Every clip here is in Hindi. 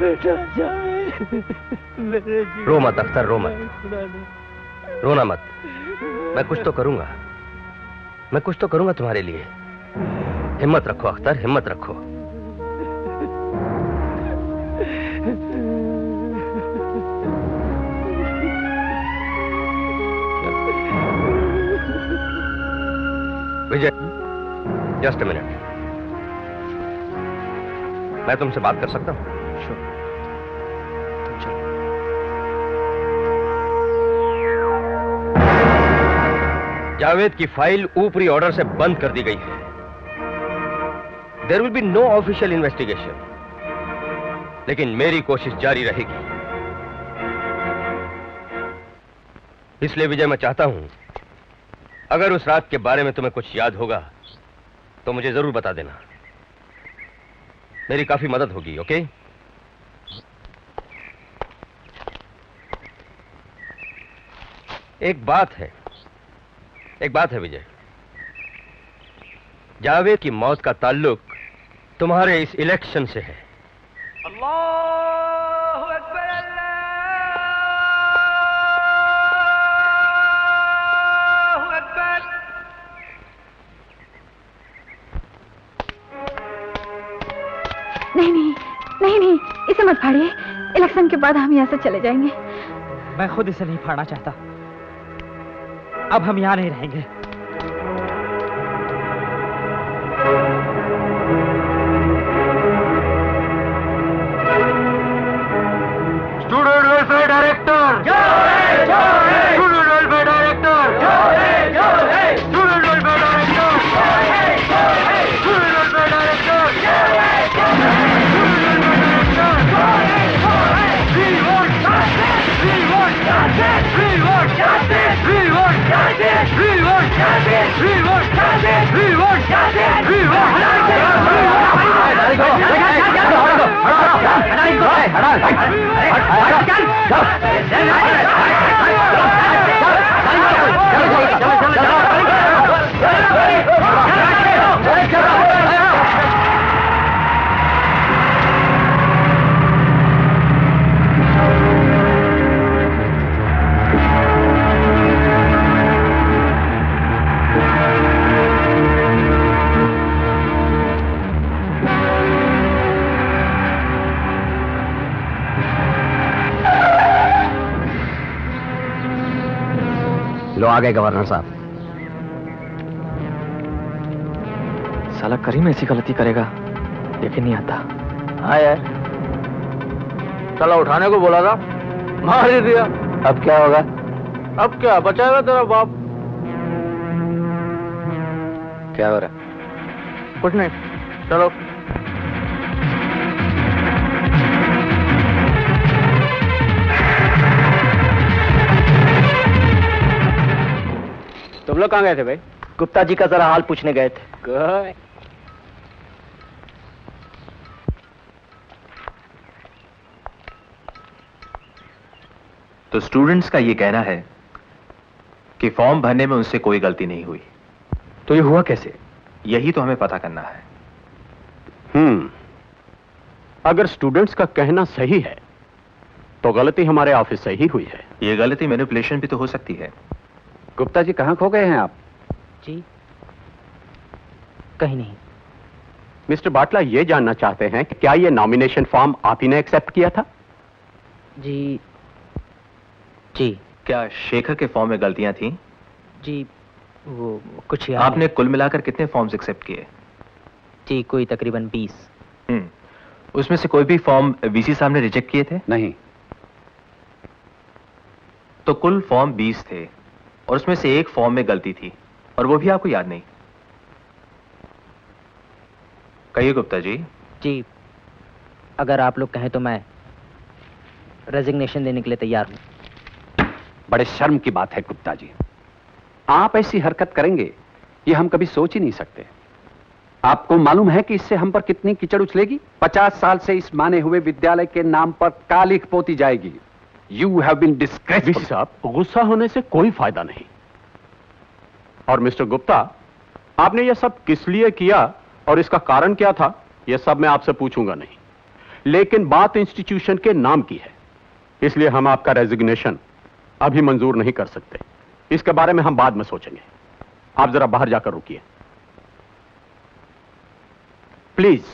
बेटा जावेद, मेरे रो मत अख्तर, रो मत, रोना मत। मैं कुछ तो करूंगा, मैं कुछ तो करूंगा तुम्हारे लिए। हिम्मत रखो अख्तर, हिम्मत रखो। विजय, जस्ट अ मिनट, मैं तुमसे बात कर सकता हूं? जावेद की फाइल ऊपरी ऑर्डर से बंद कर दी गई है। There will be no official investigation, लेकिन मेरी कोशिश जारी रहेगी। इसलिए विजय, मैं चाहता हूं अगर उस रात के बारे में तुम्हें कुछ याद होगा तो मुझे जरूर बता देना, मेरी काफी मदद होगी। ओके? एक बात है विजय, जावेद की मौत का ताल्लुक तुम्हारे इस इलेक्शन से है। अल्लाहु अकबर, अल्लाहु अकबर। नहीं नहीं नहीं नहीं, इसे मत फाड़िए। इलेक्शन के बाद हम यहाँ से चले जाएंगे। मैं खुद इसे नहीं फाड़ना चाहता। अब हम यहाँ नहीं रहेंगे। Student welfare director, student welfare director, student welfare director, student welfare लो आ गए गवर्नर साहब। साला करीम ऐसी गलती करेगा यकीन नहीं आता। हाँ यार, चला उठाने को बोला था, मार ही दिया। अब क्या होगा? अब क्या बचाएगा तेरा बाप? क्या हो रहा? कुछ नहीं, चलो। तुम लोग कहाँ गए थे भाई? गुप्ता जी का जरा हाल पूछने गए थे। तो स्टूडेंट्स का ये कहना है कि फॉर्म भरने में उनसे कोई गलती नहीं हुई। तो ये हुआ कैसे? यही तो हमें पता करना है। अगर स्टूडेंट्स का कहना सही है तो गलती हमारे ऑफिस से ही हुई है। ये गलती मैनिपुलेशन भी तो हो सकती है। गुप्ता जी कहां खो गए हैं आप? जी कहीं नहीं। मिस्टर बाटला ये जानना चाहते हैं कि क्या ये नॉमिनेशन फॉर्म आप ही ने एक्सेप्ट किया था? जी जी। क्या शेखर के फॉर्म में गलतियां थी? जी वो कुछ याद आपने कुल मिलाकर कितने फॉर्म्स एक्सेप्ट किए? जी कोई तकरीबन 20। उसमें से कोई भी फॉर्म वीसी साहब ने रिजेक्ट किए थे? नहीं। तो कुल फॉर्म 20 थे और उसमें से एक फॉर्म में गलती थी और वो भी आपको याद नहीं। कहिए गुप्ता जी। जी अगर आप लोग कहें तो मैं रेजिग्नेशन देने के लिए तैयार हूं। बड़े शर्म की बात है गुप्ता जी, आप ऐसी हरकत करेंगे ये हम कभी सोच ही नहीं सकते। आपको मालूम है कि इससे हम पर कितनी कीचड़ उछलेगी? 50 साल से इस माने हुए विद्यालय के नाम पर कालिख पोती जाएगी। You have been disgraceful. साहब गुस्सा होने से कोई फायदा नहीं। और मिस्टर गुप्ता, आपने यह सब किस लिए किया और इसका कारण क्या था, यह सब मैं आपसे पूछूंगा नहीं। लेकिन बात इंस्टीट्यूशन के नाम की है, इसलिए हम आपका रेजिग्नेशन अभी मंजूर नहीं कर सकते। इसके बारे में हम बाद में सोचेंगे। आप जरा बाहर जाकर रुकिए प्लीज।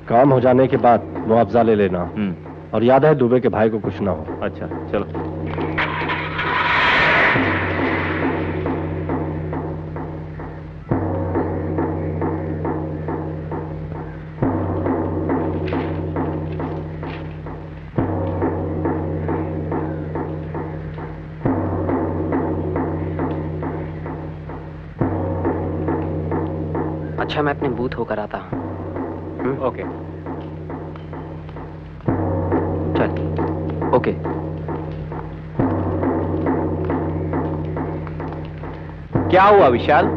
काम हो जाने के बाद मुआवजा ले लेना। और याद है दुबे के भाई को कुछ ना हो। अच्छा चलो। अच्छा मैं अपने बूथ होकर आता हूँ। ओके चल। ओके। क्या हुआ विशाल?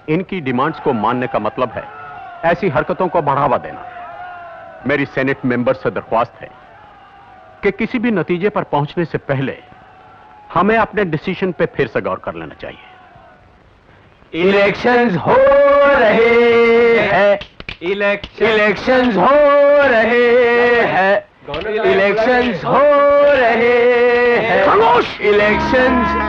इनकी डिमांड्स को मानने का मतलब है ऐसी हरकतों को बढ़ावा देना। मेरी सेनेट मेंबर से दरख्वास्त है कि किसी भी नतीजे पर पहुंचने से पहले हमें अपने डिसीजन पे फिर से गौर कर लेना चाहिए। इलेक्शंस हो रहे हैं, इलेक्शंस हो रहे हैं, इलेक्शंस हो रहे हैं, खामोश। Elections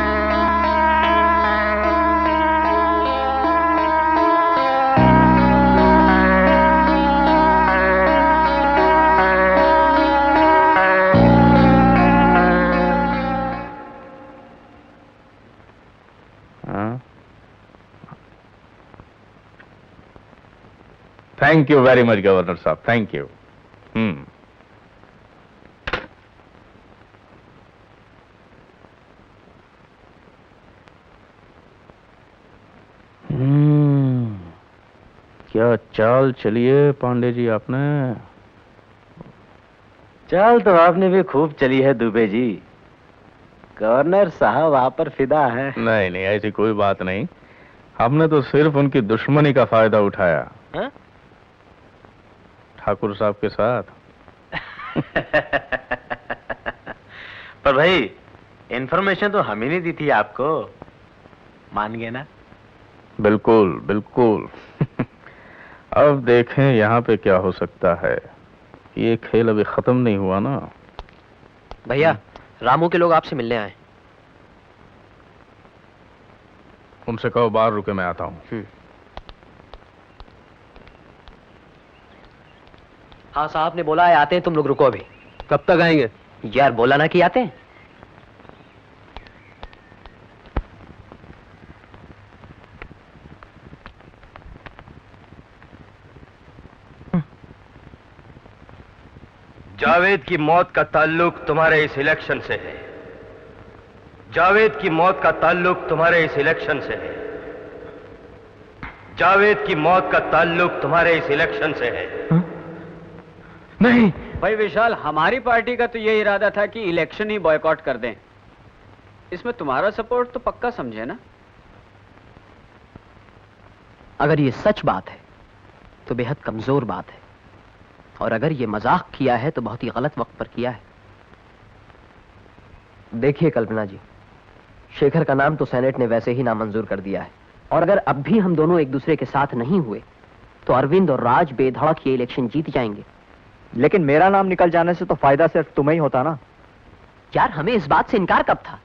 thank you very much governor साहब, थैंक यू। क्या चाल चलिए पांडे जी आपने? चाल तो आपने भी खूब चली है दुबे जी। गवर्नर साहब आप पर फिदा है। नहीं नहीं, ऐसी कोई बात नहीं। हमने तो सिर्फ उनकी दुश्मनी का फायदा उठाया। हा? ठाकुर साहब के साथ। पर भाई इंफॉर्मेशन तो हम ही नहीं दी थी आपको, मान गए ना? बिल्कुल बिल्कुल। अब देखें यहाँ पे क्या हो सकता है। ये खेल अभी खत्म नहीं हुआ ना। भैया रामू के लोग आपसे मिलने आए। उनसे कहो बाहर रुके, मैं आता हूँ। हाँ साहब ने बोला है आते हैं, तुम लोग रुको अभी। कब तक आएंगे? यार बोला ना कि आते हैं। जावेद की मौत का ताल्लुक तुम्हारे इस इलेक्शन से है। जावेद की मौत का ताल्लुक तुम्हारे इस इलेक्शन से है। जावेद की मौत का ताल्लुक तुम्हारे इस इलेक्शन से है। नहीं भाई विशाल, हमारी पार्टी का तो ये इरादा था कि इलेक्शन ही बॉयकॉट कर दें। इसमें तुम्हारा सपोर्ट तो पक्का समझे ना? अगर ये सच बात है तो बेहद कमजोर बात है, और अगर ये मजाक किया है तो बहुत ही गलत वक्त पर किया है। देखिए कल्पना जी, शेखर का नाम तो सेनेट ने वैसे ही नामंजूर कर दिया है, और अगर अब भी हम दोनों एक दूसरे के साथ नहीं हुए तो अरविंद और राज बेधड़क ये इलेक्शन जीत जाएंगे। लेकिन मेरा नाम निकल जाने से तो फायदा सिर्फ तुम्हें ही होता ना। यार हमें इस बात से इनकार कब था?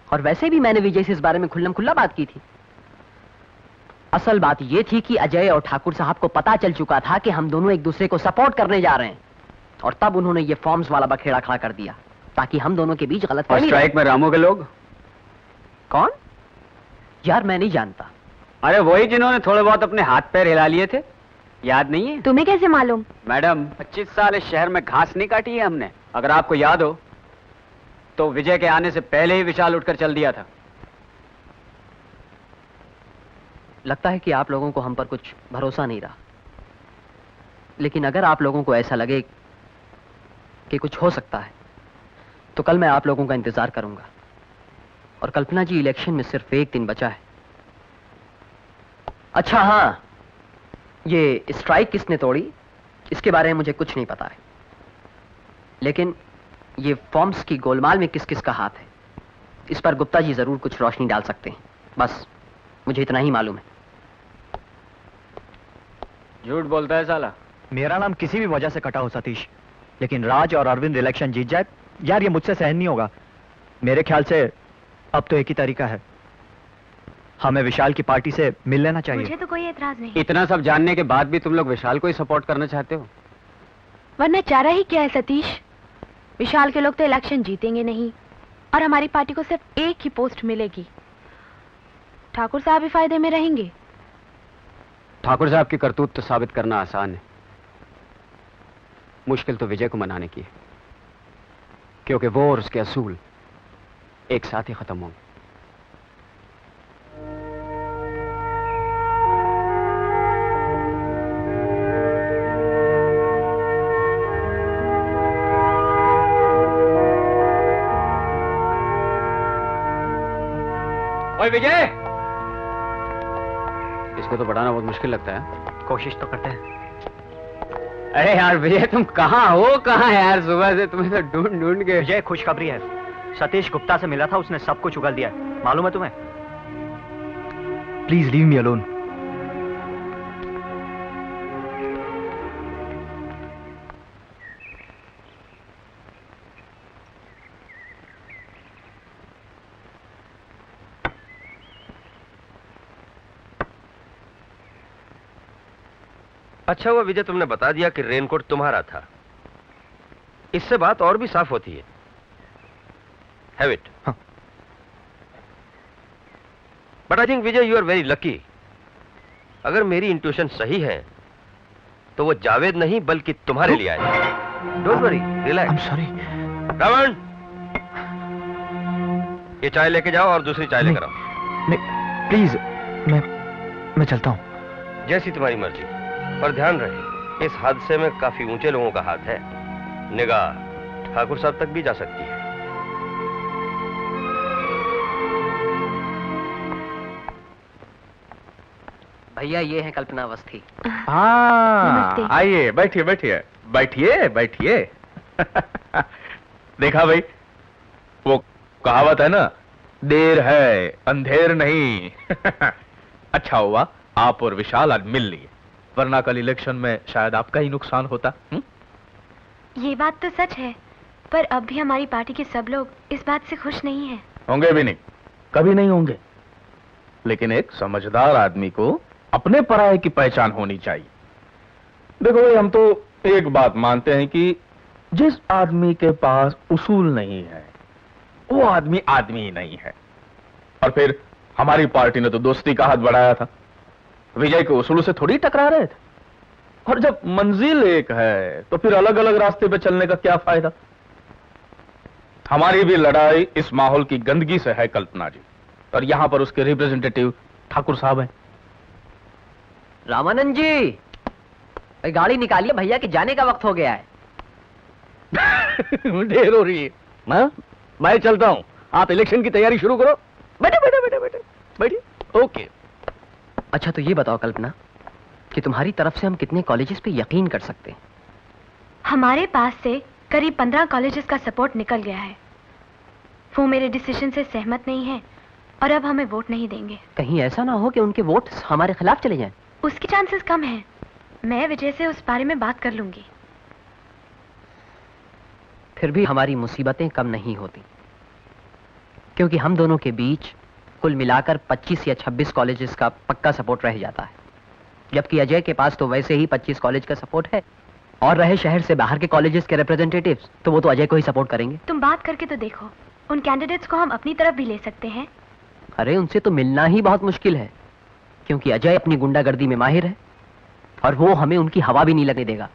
और वैसे भी मैंने विजय से इस बारे में खुल्लम खुल्ला बात की थी। असल बात यह थी कि अजय और ठाकुर साहब को पता चल चुका था कि हम दोनों एक दूसरे को सपोर्ट करने जा रहे हैं, और तब उन्होंने ये फॉर्म्स वाला बखेड़ा खड़ा कर दिया ताकि हम दोनों के बीच गलत फहमी। स्ट्राइक में रामू के लोग कौन? यार मैं नहीं जानता। अरे वही जिन्होंने थोड़े बहुत अपने हाथ पैर हिला लिए थे, याद नहीं है? तुम्हें कैसे मालूम? मैडम 25 साल इस शहर में घास नहीं काटी है हमने। अगर आपको याद हो तो विजय के आने से पहले ही विशाल उठकर चल दिया था। लगता है कि आप लोगों को हम पर कुछ भरोसा नहीं रहा, लेकिन अगर आप लोगों को ऐसा लगे कि कुछ हो सकता है तो कल मैं आप लोगों का इंतजार करूंगा। और कल्पना जी, इलेक्शन में सिर्फ एक दिन बचा है। अच्छा हाँ, ये स्ट्राइक किसने तोड़ी इसके बारे में मुझे कुछ नहीं पता है, लेकिन ये फॉर्म्स की गोलमाल में किस किस का हाथ है इस पर गुप्ता जी जरूर कुछ रोशनी डाल सकते हैं। बस मुझे इतना ही मालूम है। झूठ बोलता है साला। मेरा नाम किसी भी वजह से कटा हो सतीश, लेकिन राज और अरविंद इलेक्शन जीत जाए, यार ये मुझसे सहन नहीं होगा। मेरे ख्याल से अब तो एक ही तरीका है, हमें विशाल की पार्टी से मिल लेना चाहिए। मुझे तो कोई एतराज नहीं। इतना सब जानने के बाद भी तुम लोग विशाल को ही सपोर्ट करना चाहते हो? वरना चारा ही क्या है सतीश? विशाल के लोग तो इलेक्शन जीतेंगे नहीं, और हमारी पार्टी को सिर्फ एक ही पोस्ट मिलेगी। ठाकुर साहब भी फायदे में रहेंगे। ठाकुर साहब की करतूत तो साबित करना आसान है, मुश्किल तो विजय को मनाने की है, क्योंकि वो और उसके असूल एक साथ ही खत्म होंगे। ओए विजय, इसको तो पढ़ाना बहुत मुश्किल लगता है। कोशिश तो करते हैं। अरे यार विजय, तुम कहाँ हो? कहाँ यार? सुबह से तुम्हें तो ढूंढ ढूंढ के। विजय, खुशखबरी है, सतीश गुप्ता से मिला था, उसने सब कुछ उगल दिया, मालूम है तुम्हें? Please leave me alone. अच्छा हुआ विजय तुमने बता दिया कि रेनकोट तुम्हारा था, इससे बात और भी साफ होती है। Have it. But I think Vijay you are very lucky. अगर मेरी इंट्यूशन सही है तो वो जावेद नहीं बल्कि तुम्हारे लिए आए। Don't worry, relax. I am sorry. Ravan, ये चाय लेके जाओ और दूसरी चाय लेकर आओ। नहीं प्लीज, मैं चलता हूं। जैसी तुम्हारी मर्जी, पर ध्यान रहे इस हादसे में काफी ऊंचे लोगों का हाथ है, निगाह ठाकुर साहब तक भी जा सकती है। भैया ये है कल्पना अवस्थी। हाँ, आइए, बैठिए बैठिए बैठिए बैठिए। देखा भाई, वो कहावत है ना, देर है अंधेर नहीं। अच्छा हुआ आप और विशाल आज मिल लिए, वरना कल इलेक्शन में शायद आपका ही नुकसान होता। ये बात तो सच है, पर अब भी हमारी पार्टी के सब लोग इस बात से खुश नहीं हैं। होंगे भी नहीं, कभी नहीं होंगे। लेकिन एक समझदार आदमी को अपने पराये की पहचान होनी चाहिए। देखो भाई, हम तो एक बात मानते हैं कि जिस आदमी के पास उसूल नहीं है वो आदमी आदमी ही नहीं है। और फिर हमारी पार्टी ने तो दोस्ती का हाथ बढ़ाया था, विजय के उसूलों से थोड़ी टकरा रहे थे। और जब मंजिल एक है तो फिर अलग अलग रास्ते पे चलने का क्या फायदा। हमारी भी लड़ाई इस माहौल की गंदगी से है कल्पना जी, और यहां पर उसके रिप्रेजेंटेटिव ठाकुर साहब हैं। रामानंद जी, भाई गाड़ी निकालिए, भैया के जाने का वक्त हो गया है। ढेर हो रही है। मैं चलता हूं, आप इलेक्शन की तैयारी शुरू करो। बैठे बैठे बैठे बैठे बैठिए। ओके। अच्छा तो ये बताओ कल्पना कि तुम्हारी तरफ से हम कितने कॉलेजेस पे यकीन कर सकते हैं? हमारे पास से करीब 15 कॉलेजेस का सपोर्ट निकल गया है। वो मेरे डिसीजन से सहमत नहीं है और अब हमें वोट नहीं देंगे। कहीं ऐसा ना हो कि उनके वोट हमारे खिलाफ चले जाएं। उसके चांसेस कम हैं। मैं विजय से उस बारे में बात कर लूंगी। फिर भी हमारी मुसीबतें कम नहीं होती, क्योंकि हम दोनों के बीच कुल मिलाकर 25 या 26 कॉलेजेस का पक्का सपोर्ट रह जाता है, जबकि अजय के पास तो वैसे ही 25 कॉलेज का सपोर्ट है। और रहे शहर से बाहर के कॉलेजेस के रिप्रेजेंटेटिव्स, तो वो तो अजय को ही सपोर्ट करेंगे। तुम बात करके तो देखो, उन कैंडिडेट्स को हम अपनी तरफ भी ले सकते हैं। अरे उनसे तो मिलना ही बहुत मुश्किल है, क्योंकि अजय अपनी गुंडागर्दी में माहिर है और वो हमें उनकी हवा भी नहीं लगने देगा।